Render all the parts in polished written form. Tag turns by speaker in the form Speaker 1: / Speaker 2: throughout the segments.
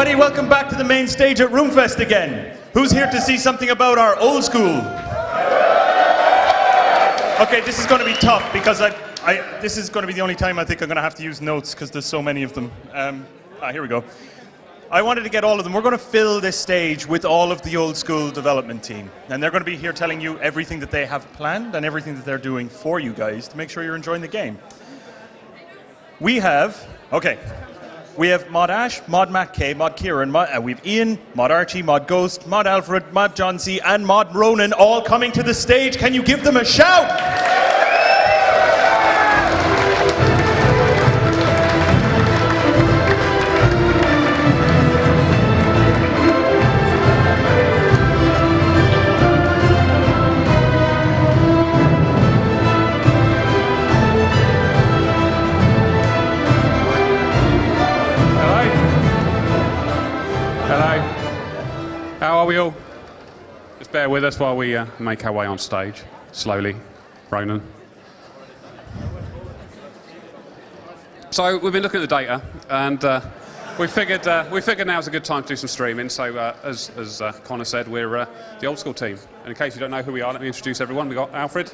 Speaker 1: everybody, welcome back to the main stage at RuneFest again. Who's here to see something about our old school? Okay, this is going to be tough because this is going to be the only time I think I'm going to have to use notes because there's so many of them. Here we go. I wanted to get all of them. We're going to fill this stage with all of the old school development team. And they're going to be here telling you everything that they have planned and everything that they're doing for you guys to make sure you're enjoying the game. We have Mod Ash, Mod Matt K, Mod Kieran, we've Ian, Mod Archie, Mod Ghost, Mod Alfred, Mod John C, and Mod Ronan all coming to the stage. Can you give them a shout?
Speaker 2: How are we all? Just bear with us while we make our way on stage, slowly. Ronan. So we've been looking at the data, and we figured now's a good time to do some streaming. So as Connor said, we're the old school team. And in case you don't know who we are, let me introduce everyone. We've got Alfred,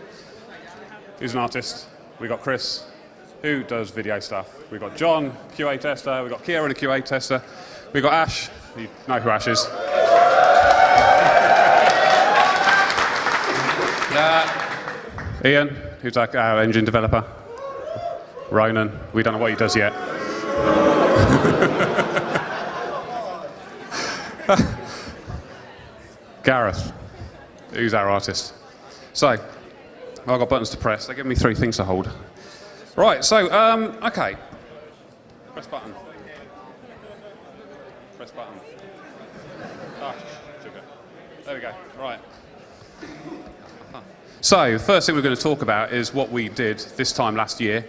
Speaker 2: who's an artist. We've got Chris, who does video stuff. We've got John, QA tester. We've got Kieran, a QA tester. We've got Ash. You know who Ash is. Ian, who's our engine developer. Ronan, we don't know what he does yet. Gareth, who's our artist. So, I've got buttons to press. They give me 3 things to hold. Right, so, okay. Press button. Press button. Ah, sugar. There we go. Right. So, the first thing we're going to talk about is what we did this time last year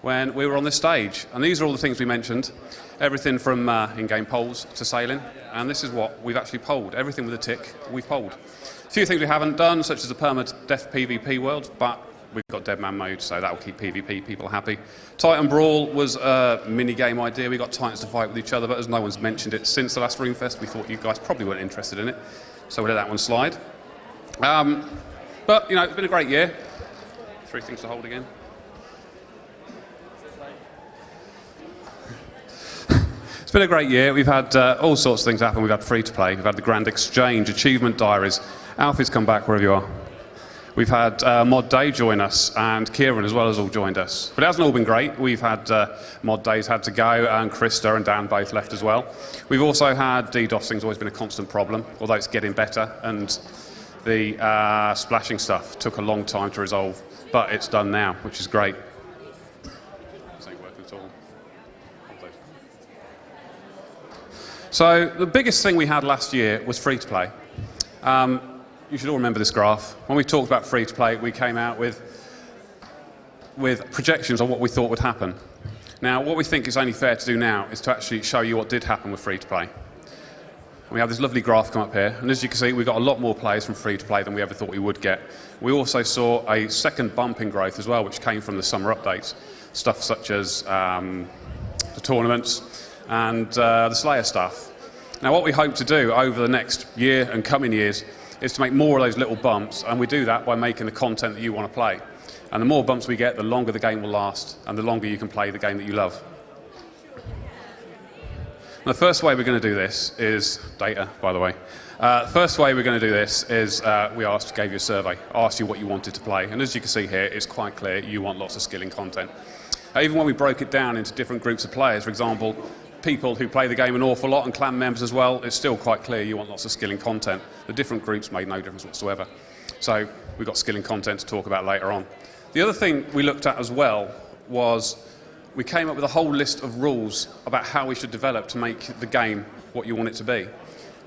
Speaker 2: when we were on this stage. And these are all the things we mentioned. Everything from in-game polls to sailing. And this is what we've actually polled. Everything with a tick, we've polled. A few things we haven't done, such as the permadeath PvP world, but we've got dead man mode, so that will keep PvP people happy. Titan Brawl was a mini-game idea. We got Titans to fight with each other, but as no one's mentioned it since the last RuneFest, we thought you guys probably weren't interested in it. So we let that one slide. But, you know, it's been a great year. 3 things to hold again. It's been a great year. We've had all sorts of things happen. We've had free-to-play. We've had the Grand Exchange, Achievement Diaries. Alfie's come back, wherever you are. We've had Mod Day join us, and Kieran as well has all joined us. But it hasn't all been great. We've had Mod Days had to go, and Krista and Dan both left as well. We've also had DDoSing's always been a constant problem, although it's getting better, and the splashing stuff took a long time to resolve, but it's done now, which is great. This ain't working at all. So the biggest thing we had last year was free-to-play. You should all remember this graph. When we talked about free-to-play, we came out with projections on what we thought would happen. Now, what we think is only fair to do now is to actually show you what did happen with free-to-play. We have this lovely graph come up here, and as you can see, we got a lot more players from free-to-play than we ever thought we would get. We also saw a second bump in growth as well, which came from the summer updates. Stuff such as the tournaments and the Slayer stuff. Now, what we hope to do over the next year and coming years is to make more of those little bumps, and we do that by making the content that you want to play. And the more bumps we get, the longer the game will last, and the longer you can play the game that you love. The first way we're going to do this is data, by the way. First way we're going to do this is we gave you a survey, asked you what you wanted to play, and as you can see here, it's quite clear you want lots of skilling content. Even when we broke it down into different groups of players, for example, people who play the game an awful lot and clan members as well, it's still quite clear you want lots of skilling content. The different groups made no difference whatsoever. So we've got skilling content to talk about later on. The other thing we looked at as well was we came up with a whole list of rules about how we should develop to make the game what you want it to be.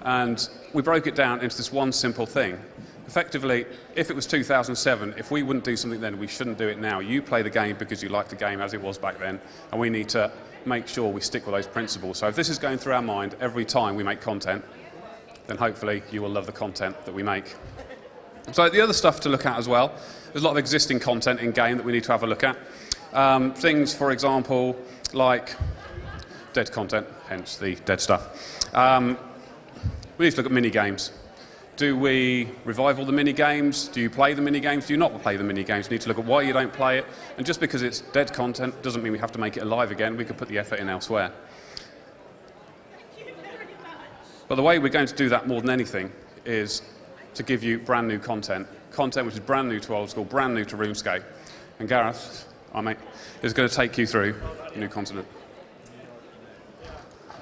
Speaker 2: And we broke it down into this one simple thing. Effectively, if it was 2007, if we wouldn't do something then, we shouldn't do it now. You play the game because you like the game as it was back then, and we need to make sure we stick with those principles. So if this is going through our mind every time we make content, then hopefully you will love the content that we make. So the other stuff to look at as well, there's a lot of existing content in game that we need to have a look at. Things, for example, like dead content, hence the dead stuff. We need to look at mini games. Do we revive all the mini games? Do you play the mini games? Do you not play the mini games? We need to look at why you don't play it. And just because it's dead content doesn't mean we have to make it alive again. We could put the effort in elsewhere. But the way we're going to do that more than anything is to give you brand new content. Content which is brand new to Old School, brand new to RuneScape. And Gareth, our mate, is going to take you through the new continent.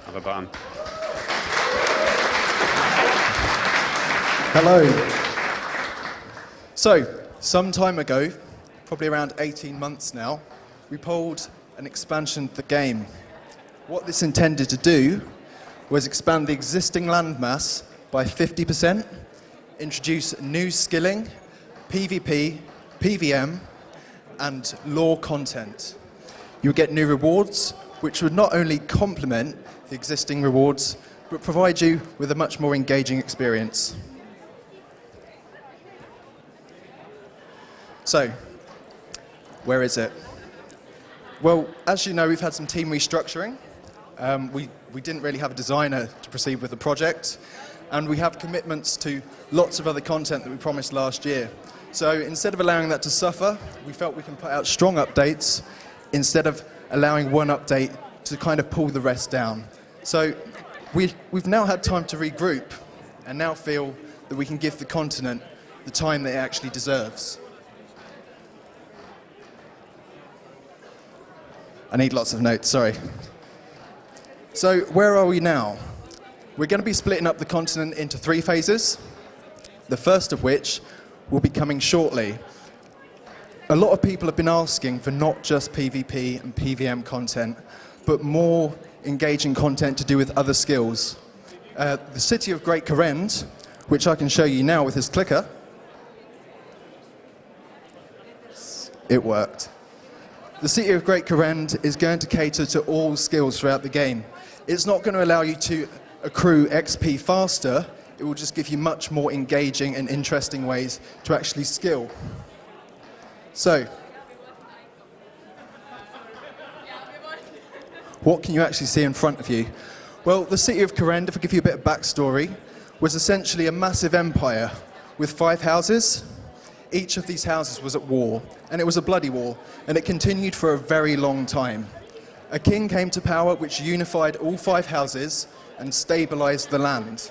Speaker 2: Have a button.
Speaker 3: Hello. So, some time ago, probably around 18 months now, we pulled an expansion to the game. What this intended to do was expand the existing landmass by 50%, introduce new skilling, PvP, PvM, and lore content. You'll get new rewards, which would not only complement the existing rewards, but provide you with a much more engaging experience. So, where is it? Well, as you know, we've had some team restructuring. We didn't really have a designer to proceed with the project, and we have commitments to lots of other content that we promised last year. So instead of allowing that to suffer, we felt we can put out strong updates instead of allowing one update to kind of pull the rest down. So we've now had time to regroup and now feel that we can give the continent the time that it actually deserves. I need lots of notes, sorry. So where are we now? We're going to be splitting up the continent into 3 phases, the first of which will be coming shortly. A lot of people have been asking for not just PvP and PvM content, but more engaging content to do with other skills. The city of Great Korend, which I can show you now with this clicker, it worked. The city of Great Korend is going to cater to all skills throughout the game. It's not going to allow you to accrue XP faster, it will just give you much more engaging and interesting ways to actually skill. So, what can you actually see in front of you? Well, the city of Korend, if I give you a bit of backstory, was essentially a massive empire with 5 houses. Each of these houses was at war, and it was a bloody war, and it continued for a very long time. A king came to power which unified all 5 houses and stabilized the land.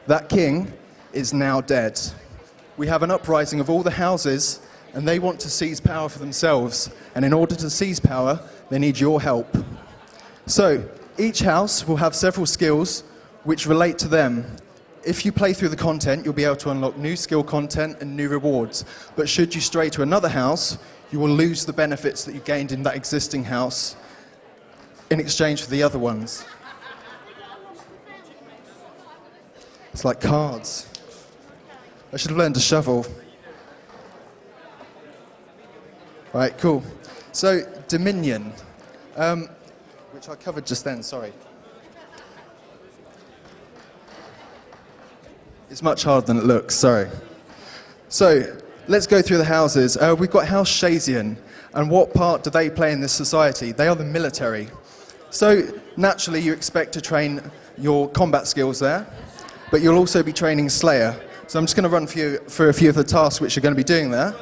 Speaker 3: That king is now dead. We have an uprising of all the houses, and they want to seize power for themselves, and in order to seize power, they need your help. So, each house will have several skills which relate to them. If you play through the content, you'll be able to unlock new skill content and new rewards. But should you stray to another house, you will lose the benefits that you gained in that existing house in exchange for the other ones. It's like cards. I should have learned to shovel. Right, cool. So, Dominion, which I covered just then, sorry. It's much harder than it looks, sorry. So, let's go through the houses. We've got House Shazian, and what part do they play in this society? They are the military. So, naturally, you expect to train your combat skills there, but you'll also be training Slayer. So I'm just going to run for a few of the tasks which you're going to be doing there.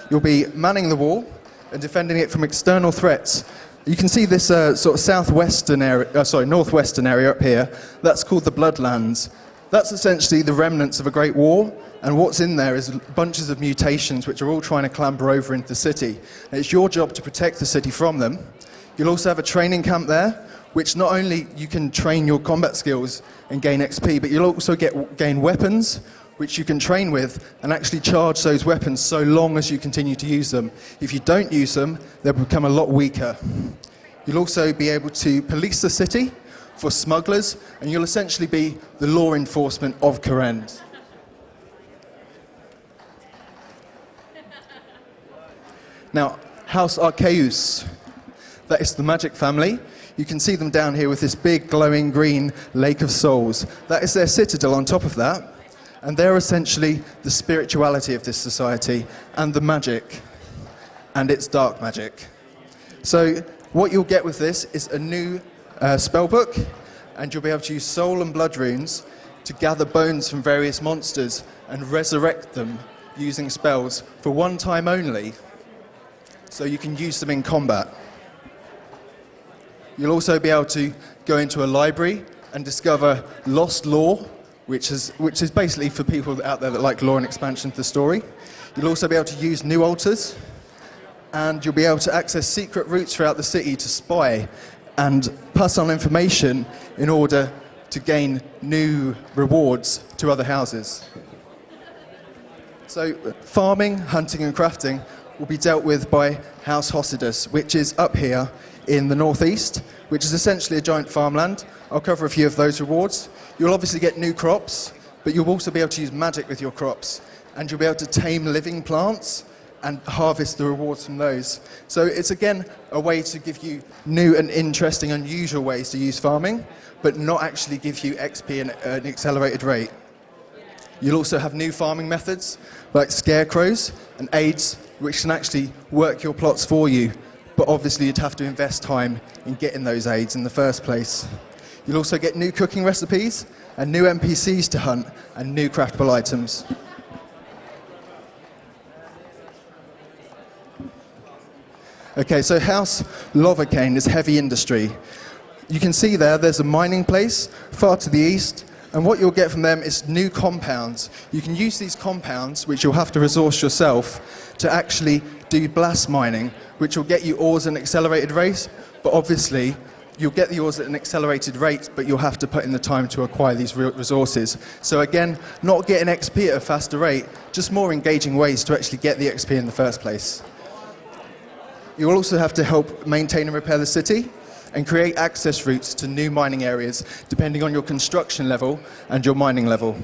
Speaker 3: You'll be manning the wall and defending it from external threats. You can see this sort of northwestern area up here. That's called the Bloodlands. That's essentially the remnants of a great war, and what's in there is bunches of mutations which are all trying to clamber over into the city. And it's your job to protect the city from them. You'll also have a training camp there, which not only you can train your combat skills and gain XP, but you'll also gain weapons, which you can train with and actually charge those weapons so long as you continue to use them. If you don't use them, they'll become a lot weaker. You'll also be able to police the city for smugglers, and you'll essentially be the law enforcement of Korend. Now, House Arceus, that is the magic family. You can see them down here with this big glowing green lake of souls. That is their citadel on top of that, and they're essentially the spirituality of this society and the magic, and it's dark magic. So what you'll get with this is a new spellbook, and you'll be able to use soul and blood runes to gather bones from various monsters and resurrect them using spells for one time only, so you can use them in combat. You'll also be able to go into a library and discover lost lore, which is basically for people out there that like lore and expansion to the story. You'll also be able to use new altars, and you'll be able to access secret routes throughout the city to spy and pass on information in order to gain new rewards to other houses. So farming, hunting and crafting will be dealt with by House Hosidus, which is up here in the northeast, which is essentially a giant farmland. I'll cover a few of those rewards. You'll obviously get new crops, but you'll also be able to use magic with your crops, and you'll be able to tame living plants and harvest the rewards from those. So it's again a way to give you new and interesting, unusual ways to use farming, but not actually give you XP at an accelerated rate. You'll also have new farming methods like scarecrows and aids, which can actually work your plots for you, but obviously you'd have to invest time in getting those aids in the first place. You'll also get new cooking recipes and new NPCs to hunt and new craftable items. Okay, so House Lovercane is heavy industry. You can see there's a mining place far to the east, and what you'll get from them is new compounds. You can use these compounds, which you'll have to resource yourself, to actually do blast mining, which will get you ores at an accelerated rate, but obviously you'll get the ores at an accelerated rate, but you'll have to put in the time to acquire these resources. So again, not getting XP at a faster rate, just more engaging ways to actually get the XP in the first place. You'll also have to help maintain and repair the city and create access routes to new mining areas depending on your construction level and your mining level.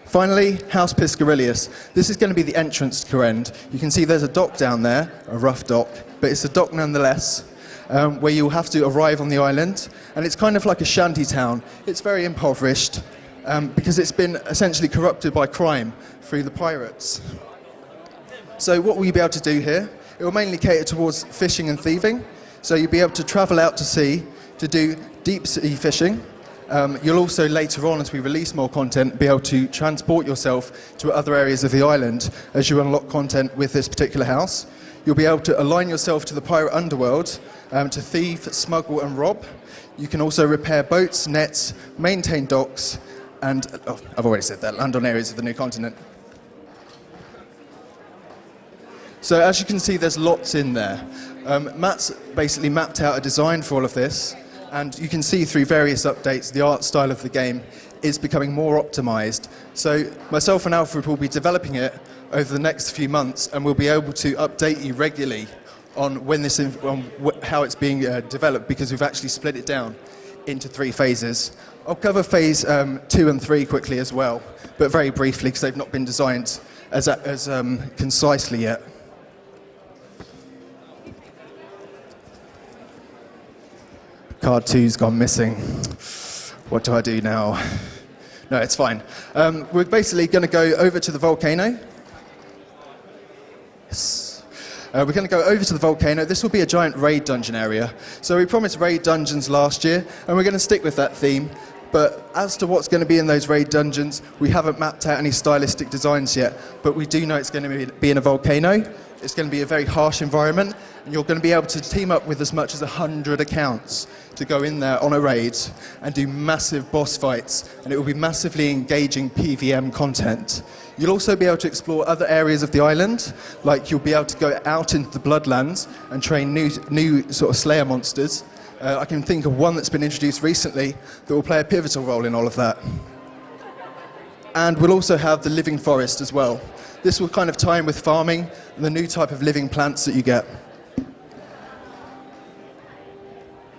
Speaker 3: Finally, House Piscarilius. This is going to be the entrance to Kourend. You can see there's a dock down there, a rough dock, but it's a dock nonetheless, where you'll have to arrive on the island, and it's kind of like a shanty town. It's very impoverished, because it's been essentially corrupted by crime through the pirates. So what will you be able to do here? It will mainly cater towards fishing and thieving. So you'll be able to travel out to sea to do deep sea fishing. You'll also later on, as we release more content, be able to transport yourself to other areas of the island as you unlock content with this particular house. You'll be able to align yourself to the pirate underworld to thieve, smuggle and rob. You can also repair boats, nets, maintain docks, and, I've already said that, land on areas of the new continent. So as you can see, there's lots in there. Matt's basically mapped out a design for all of this, and you can see through various updates the art style of the game is becoming more optimized. So myself and Alfred will be developing it over the next few months, and we'll be able to update you regularly on how it's being developed, because we've actually split it down into 3 phases. I'll cover phase 2 and 3 quickly as well, but very briefly because they've not been designed as concisely yet. Card 2's gone missing. What do I do now? No, it's fine. We're basically going to go over to the volcano. Yes. We're going to go over to the volcano. This will be a giant raid dungeon area. So we promised raid dungeons last year, and we're going to stick with that theme. But as to what's going to be in those raid dungeons, we haven't mapped out any stylistic designs yet, but we do know it's going to be in a volcano. It's going to be a very harsh environment, and you're going to be able to team up with as much as 100 accounts to go in there on a raid and do massive boss fights, and it will be massively engaging PVM content. You'll also be able to explore other areas of the island, like you'll be able to go out into the Bloodlands and train new sort of Slayer monsters. I can think of one that's been introduced recently that will play a pivotal role in all of that. And we'll also have the living forest as well. This will kind of tie in with farming and the new type of living plants that you get.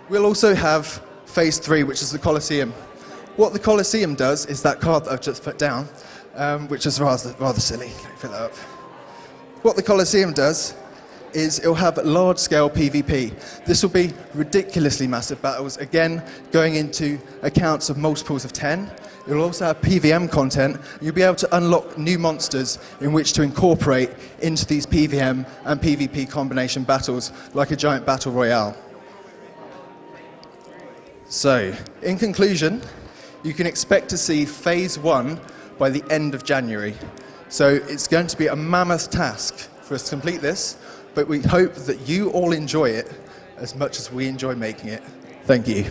Speaker 3: We'll also have phase 3, which is the Colosseum. What the Colosseum does is that card that I've just put down, which is rather silly. Let me fill that up. What the Colosseum does is it'll have large-scale PvP. This will be ridiculously massive battles, again, going into accounts of multiples of 10. It will also have PVM content. You'll be able to unlock new monsters in which to incorporate into these PVM and PvP combination battles, like a giant battle royale. So, in conclusion, you can expect to see Phase 1 by the end of January. So it's going to be a mammoth task for us to complete this, but we hope that you all enjoy it as much as we enjoy making it. Thank you.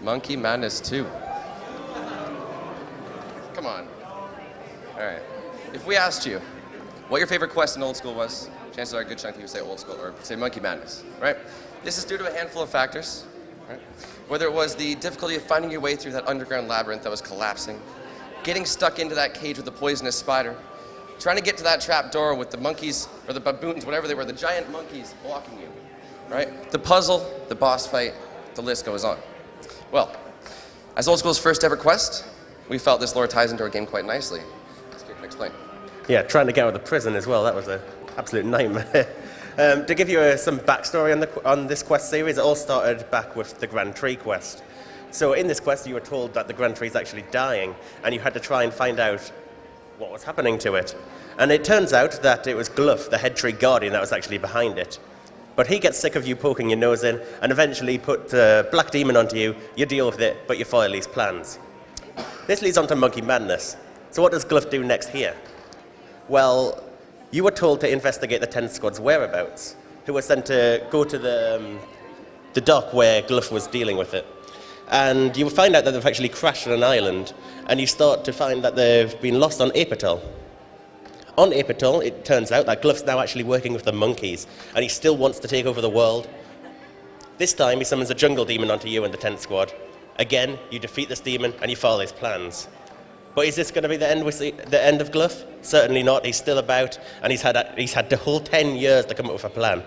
Speaker 4: Monkey Madness 2. Come on. All right. If we asked you what your favorite quest in Old School was, chances are a good chunk of you would say Old School or say Monkey Madness, right? This is due to a handful of factors, right? Whether it was the difficulty of finding your way through that underground labyrinth that was collapsing, getting stuck into that cage with the poisonous spider, trying to get to that trap door with the monkeys or the baboons, whatever they were, the giant monkeys blocking you, right? The puzzle, the boss fight, the list goes on. Well, as Old School's first ever quest, we felt this lore ties into our game quite nicely. Let's can explain.
Speaker 5: Yeah, trying to get out of the prison as well, that was an absolute nightmare. To give you some backstory on this quest series, it all started back with the Grand Tree quest. So in this quest, you were told that the Grand Tree is actually dying, and you had to try and find out what was happening to it. And it turns out that it was Gluff, the head tree guardian, that was actually behind it. But he gets sick of you poking your nose in and eventually put Black Demon onto you. You deal with it, but you foil his plans. This leads on to Monkey Madness. So what does Gluff do next here? Well, you were told to investigate the 10th Squad's whereabouts, who were sent to go to the dock where Gluff was dealing with it. And you will find out that they've actually crashed on an island, and you start to find that they've been lost on Apatol. On Apatol, it turns out that Gluff's now actually working with the monkeys, and he still wants to take over the world. This time, he summons a jungle demon onto you and the 10th Squad. Again, you defeat this demon, and you follow his plans. But is this going to be the end of Gluff? Certainly not. He's still about, and he's had the whole 10 years to come up with a plan.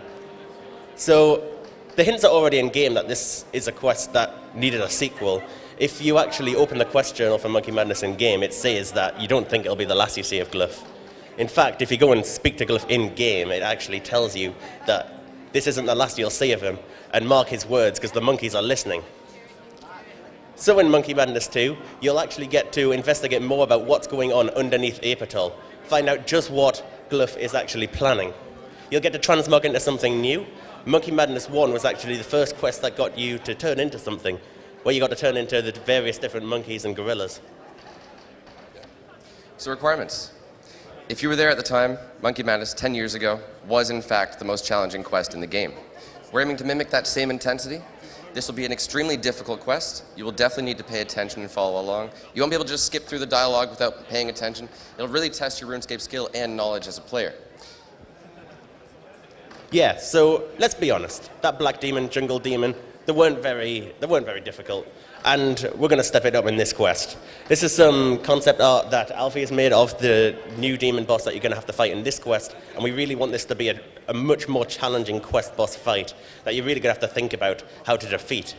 Speaker 5: So, the hints are already in game that this is a quest that needed a sequel. If you actually open the quest journal for Monkey Madness in game, it says that you don't think it'll be the last you see of Gluff. In fact, if you go and speak to Gluff in-game, it actually tells you that this isn't the last you'll see of him, and mark his words, because the monkeys are listening. So in Monkey Madness 2, you'll actually get to investigate more about what's going on underneath Apatol, find out just what Gluff is actually planning. You'll get to transmog into something new. Monkey Madness 1 was actually the first quest that got you to turn into something, where you got to turn into the various different monkeys and gorillas.
Speaker 4: So requirements. If you were there at the time, Monkey Madness 10 years ago was in fact the most challenging quest in the game. We're aiming to mimic that same intensity. This will be an extremely difficult quest. You will definitely need to pay attention and follow along. You won't be able to just skip through the dialogue without paying attention. It'll really test your RuneScape skill and knowledge as a player.
Speaker 5: Yeah, so let's be honest. That Black Demon, Jungle Demon, they weren't very difficult. And we're going to step it up in this quest. This is some concept art that Alfie has made of the new demon boss that you're going to have to fight in this quest, and we really want this to be a much more challenging quest boss fight that you're really going to have to think about how to defeat.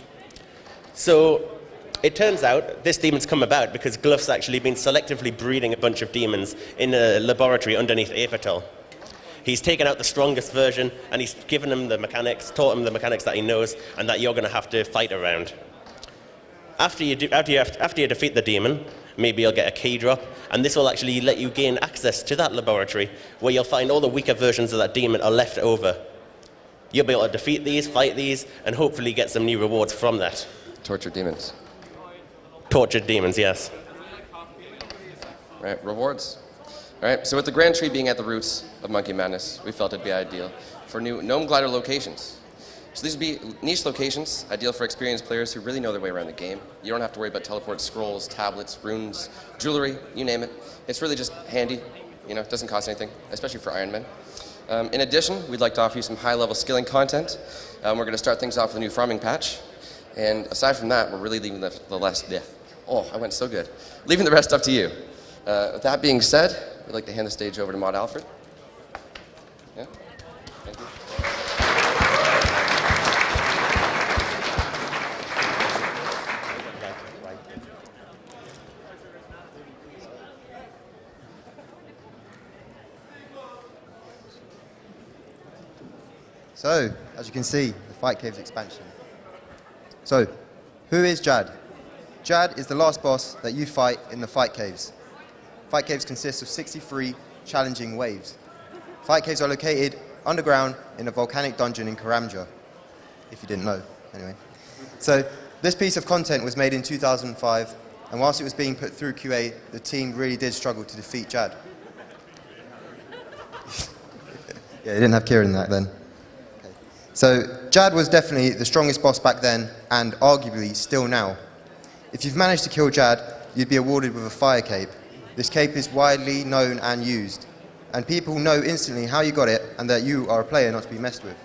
Speaker 5: So it turns out this demon's come about because Gluff's actually been selectively breeding a bunch of demons in a laboratory underneath Apatol. He's taken out the strongest version, and he's given him the mechanics, taught him the mechanics that he knows, and that you're going to have to fight around. After you defeat the demon, maybe you'll get a key drop, and this will actually let you gain access to that laboratory, where you'll find all the weaker versions of that demon are left over. You'll be able to defeat these, fight these, and hopefully get some new rewards from that.
Speaker 4: Tortured demons.
Speaker 5: Tortured demons, yes.
Speaker 4: Right, rewards. All right, so with the Grand Tree being at the roots of Monkey Madness, we felt it'd be ideal for new Gnome Glider locations. So these would be niche locations, ideal for experienced players who really know their way around the game. You don't have to worry about teleport scrolls, tablets, runes, jewelry, you name it. It's really just handy, it doesn't cost anything, especially for Iron Men. In addition, we'd like to offer you some high-level skilling content. We're going to start things off with a new farming patch. And aside from that, we're really leaving the rest, I went so good. Leaving the rest up to you. With that being said, I'd like to hand the stage over to Maud Alfred. Yeah? Thank you.
Speaker 6: So, as you can see, the Fight Caves expansion. So, who is Jad? Jad is the last boss that you fight in the Fight Caves. Fight Caves consist of 63 challenging waves. Fight Caves are located underground in a volcanic dungeon in Karamja, if you didn't know, anyway. So, this piece of content was made in 2005, and whilst it was being put through QA, the team really did struggle to defeat Jad. Yeah, they didn't have Kieran back then. So Jad was definitely the strongest boss back then, and arguably still now. If you've managed to kill Jad, you'd be awarded with a fire cape. This cape is widely known and used, and people know instantly how you got it and that you are a player not to be messed with.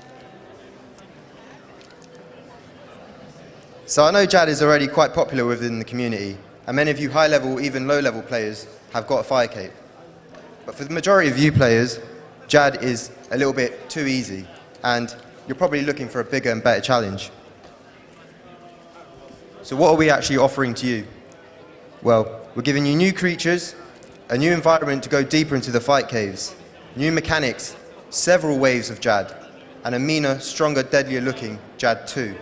Speaker 6: So I know Jad is already quite popular within the community, and many of you high-level, even low-level players have got a fire cape. But for the majority of you players, Jad is a little bit too easy, and you're probably looking for a bigger and better challenge. So what are we actually offering to you? Well, we're giving you new creatures, a new environment to go deeper into the Fight Caves, new mechanics, several waves of Jad, and a meaner, stronger, deadlier looking Jad 2.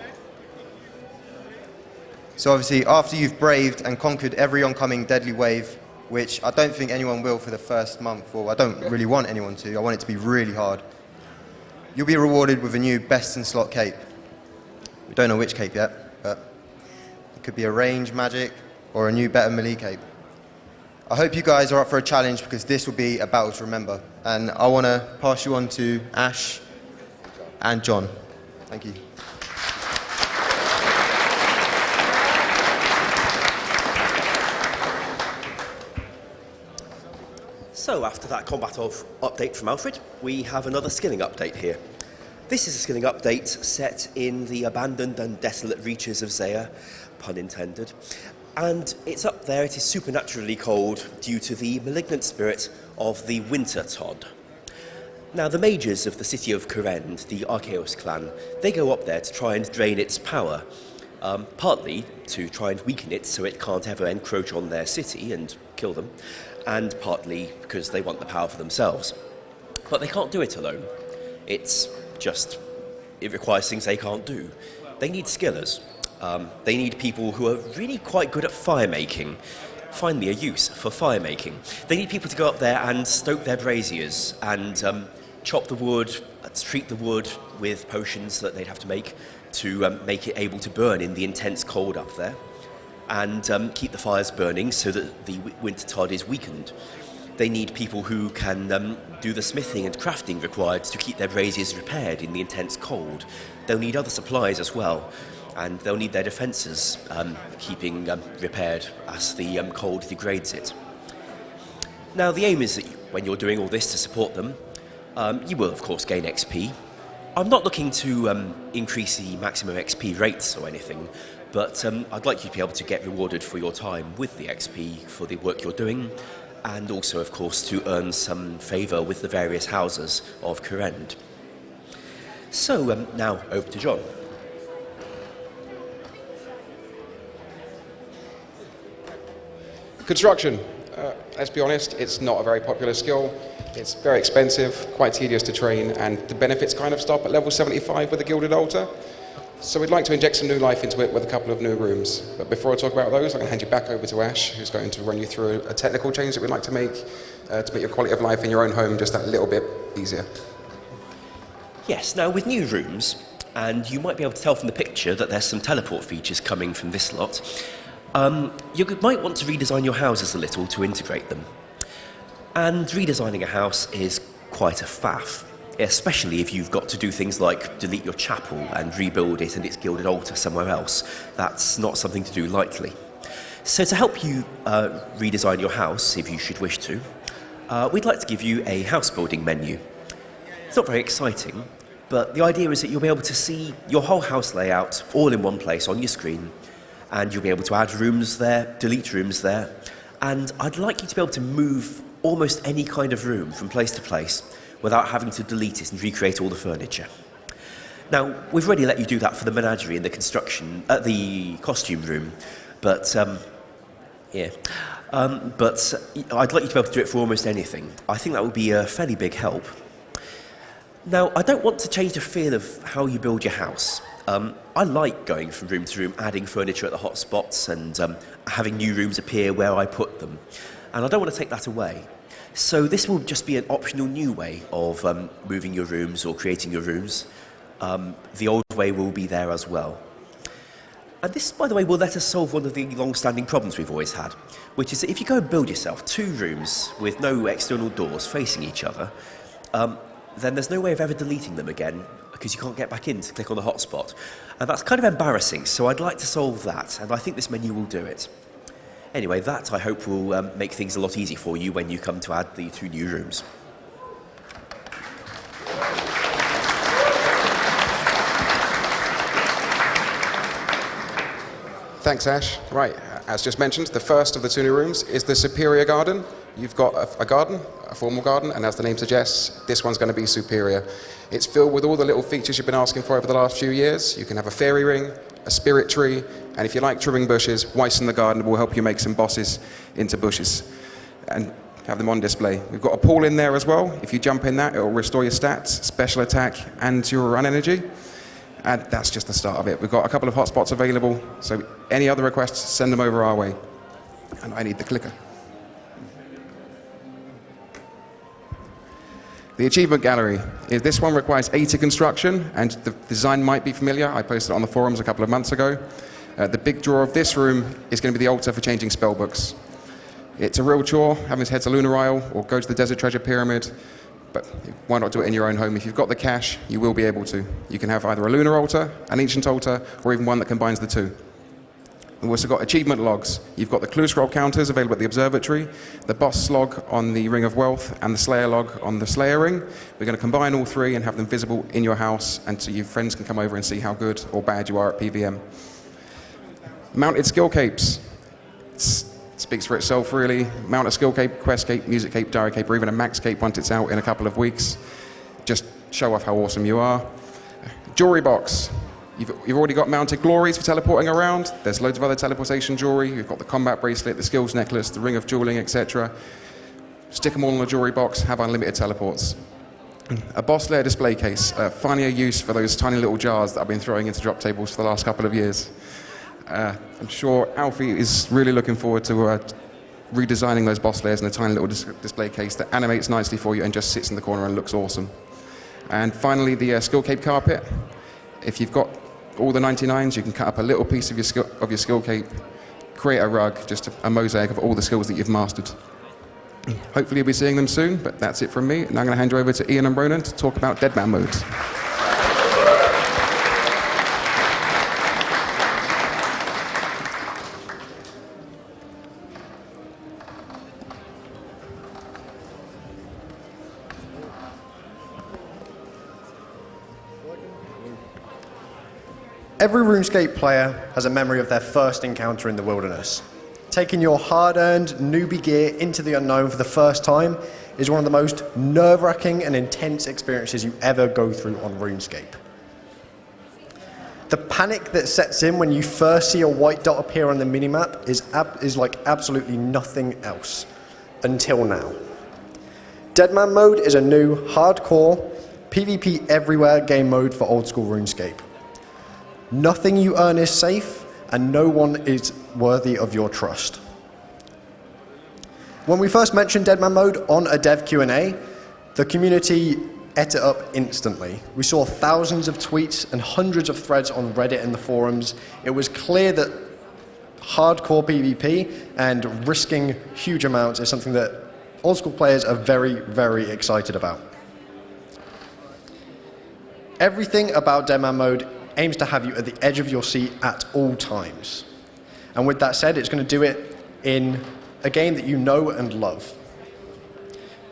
Speaker 6: So obviously, after you've braved and conquered every oncoming deadly wave, which I don't think anyone will for the first month, or I don't really want anyone to, I want it to be really hard, you'll be rewarded with a new best in slot cape. We don't know which cape yet, but it could be a range magic or a new better melee cape. I hope you guys are up for a challenge because this will be a battle to remember. And I want to pass you on to Ash and John. Thank you.
Speaker 7: So after that combat update from Alfred, we have another skilling update here. This is a skilling update set in the abandoned and desolate reaches of Zaya, pun intended. And it's up there, it is supernaturally cold due to the malignant spirit of the Wintertodt. Now the mages of the city of Kurend, the Archaeos clan, they go up there to try and drain its power. Partly to try and weaken it so it can't ever encroach on their city and kill them, and partly because they want the power for themselves. But they can't do it alone. It requires things they can't do. They need skillers. They need people who are really quite good at fire making. Find me a use for fire making. They need people to go up there and stoke their braziers and chop the wood, treat the wood with potions that they'd have to make to make it able to burn in the intense cold up there, and keep the fires burning so that the Wintertodt is weakened. They need people who can do the smithing and crafting required to keep their braziers repaired in the intense cold. They'll need other supplies as well, and they'll need their defences keeping repaired as the cold degrades it. Now the aim is that when you're doing all this to support them, you will of course gain XP. I'm not looking to increase the maximum XP rates or anything, but I'd like you to be able to get rewarded for your time with the XP for the work you're doing, and also of course to earn some favour with the various houses of Kurend. So now over to John.
Speaker 8: Construction. Let's be honest, it's not a very popular skill. It's very expensive, quite tedious to train, and the benefits kind of stop at level 75 with the Gilded Altar. So we'd like to inject some new life into it with a couple of new rooms. But before I talk about those, I'm going to hand you back over to Ash, who's going to run you through a technical change that we'd like to make your quality of life in your own home just that little bit easier.
Speaker 7: Yes, now with new rooms, and you might be able to tell from the picture that there's some teleport features coming from this lot, you might want to redesign your houses a little to integrate them. And redesigning a house is quite a faff, especially if you've got to do things like delete your chapel and rebuild it and its gilded altar somewhere else. That's not something to do lightly. So to help you redesign your house, if you should wish to, we'd like to give you a house building menu. It's not very exciting, But the idea is that you'll be able to see your whole house layout all in one place on your screen, and you'll be able to add rooms there, delete rooms there, and I'd like you to be able to move almost any kind of room from place to place without having to delete it and recreate all the furniture. Now, we've already let you do that for the menagerie and the construction, the costume room, but but I'd like you to be able to do it for almost anything. I think that would be a fairly big help. Now, I don't want to change the feel of how you build your house. I like going from room to room, adding furniture at the hot spots and having new rooms appear where I put them. And I don't want to take that away. So this will just be an optional new way of moving your rooms or creating your rooms. The old way will be there as well. And this, by the way, will let us solve one of the long-standing problems we've always had, which is that if you go and build yourself 2 rooms with no external doors facing each other, then there's no way of ever deleting them again because you can't get back in to click on the hotspot. And that's kind of embarrassing, so I'd like to solve that, and I think this menu will do it. Anyway, that I hope will make things a lot easier for you when you come to add the 2 new rooms.
Speaker 8: Thanks, Ash. Right, as just mentioned, the first of the 2 new rooms is the Superior Garden. You've got a garden, a formal garden, and as the name suggests, this one's going to be superior. It's filled with all the little features you've been asking for over the last few years. You can have a fairy ring, a spirit tree, and if you like trimming bushes, Weiss in the Garden will help you make some bosses into bushes and have them on display. We've got a pool in there as well. If you jump in that, it will restore your stats, special attack, and your run energy. And that's just the start of it. We've got a couple of hotspots available, so any other requests, send them over our way. And I need the clicker. The Achievement Gallery. This one requires 80 construction, and the design might be familiar. I posted it on the forums a couple of months ago. The big draw of this room is going to be the altar for changing spellbooks. It's a real chore, having to head to Lunar Isle or go to the Desert Treasure Pyramid, but why not do it in your own home? If you've got the cash, you will be able to. You can have either a lunar altar, an ancient altar, or even one that combines the 2. We've also got achievement logs. You've got the clue scroll counters available at the observatory, the boss log on the Ring of Wealth, and the Slayer log on the Slayer Ring. We're going to combine all 3 and have them visible in your house, and so your friends can come over and see how good or bad you are at PVM. Mounted skill capes. It speaks for itself, really. Mount a skill cape, quest cape, music cape, diary cape, or even a max cape once it's out in a couple of weeks. Just show off how awesome you are. Jewelry box. You've already got mounted glories for teleporting around. There's loads of other teleportation jewelry. You've got the combat bracelet, the skills necklace, the ring of dueling, etc. Stick them all in a jewelry box, have unlimited teleports. A boss layer display case, finding a use for those tiny little jars that I've been throwing into drop tables for the last couple of years. I'm sure Alfie is really looking forward to redesigning those boss layers in a tiny little display case that animates nicely for you and just sits in the corner and looks awesome. And finally, the skill cape carpet. If you've got all the 99s, you can cut up a little piece of your skill cape, create a rug, just a mosaic of all the skills that you've mastered. Hopefully you'll be seeing them soon, but that's it from me. And I'm going to hand you over to Ian and Ronan to talk about Dead Man Mode.
Speaker 9: Every RuneScape player has a memory of their first encounter in the wilderness. Taking your hard-earned newbie gear into the unknown for the first time is one of the most nerve-wracking and intense experiences you ever go through on RuneScape. The panic that sets in when you first see a white dot appear on the minimap is like absolutely nothing else, until now. Deadman Mode is a new, hardcore, PvP everywhere game mode for Old School RuneScape. Nothing you earn is safe, and no one is worthy of your trust. When we first mentioned Deadman Mode on a dev Q&A, the community ate it up instantly. We saw thousands of tweets and hundreds of threads on Reddit and the forums. It was clear that hardcore PvP and risking huge amounts is something that Old School players are very, very excited about. Everything about Deadman Mode aims to have you at the edge of your seat at all times. And with that said, it's going to do it in a game that you know and love.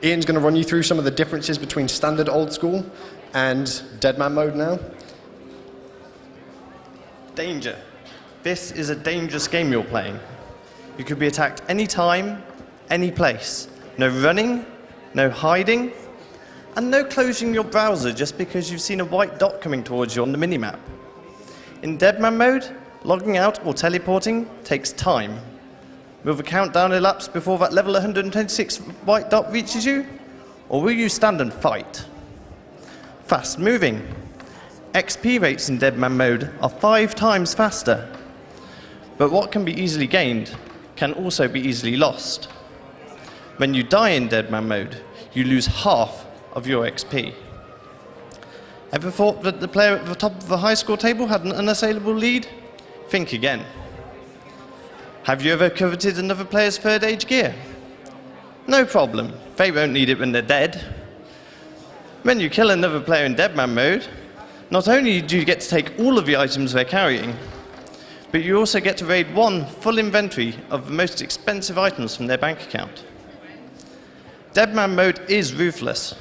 Speaker 9: Ian's going to run you through some of the differences between standard Old School And Deadman mode now.
Speaker 10: Danger. This is a dangerous game you're playing. You could be attacked any time, any place. No running, no hiding, and no closing your browser just because you've seen a white dot coming towards you on the minimap. In Deadman mode, logging out or teleporting takes time. Will the countdown elapse before that level 126 white dot reaches you? Or will you stand and fight? Fast moving. XP rates in Deadman mode are 5 times faster. But what can be easily gained can also be easily lost. When you die in Deadman mode, you lose half of your XP. Ever thought that the player at the top of the high score table had an unassailable lead? Think again. Have you ever coveted another player's third age gear? No problem, they won't need it when they're dead. When you kill another player in Deadman mode, not only do you get to take all of the items they're carrying, but you also get to raid one full inventory of the most expensive items from their bank account. Deadman mode is ruthless,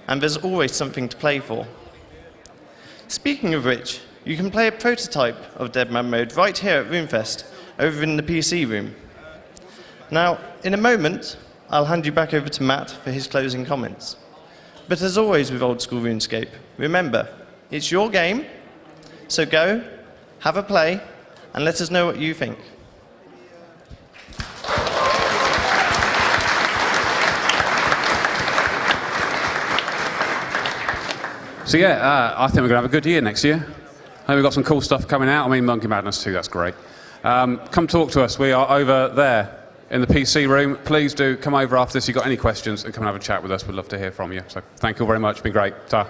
Speaker 10: and there's always something to play for. Speaking of which, you can play a prototype of Deadman mode right here at RuneFest, over in the PC room. Now, in a moment, I'll hand you back over to Matt for his closing comments. But as always with Old School Runescape, remember, it's your game, so go, have a play, and let us know what you think.
Speaker 2: So yeah, I think we're going to have a good year next year. I think we've got some cool stuff coming out. I mean, Monkey Madness too, that's great. Come talk to us. We are over there in the PC room. Please do come over after this if you've got any questions and come and have a chat with us. We'd love to hear from you. So thank you all very much. It's been great. Ta.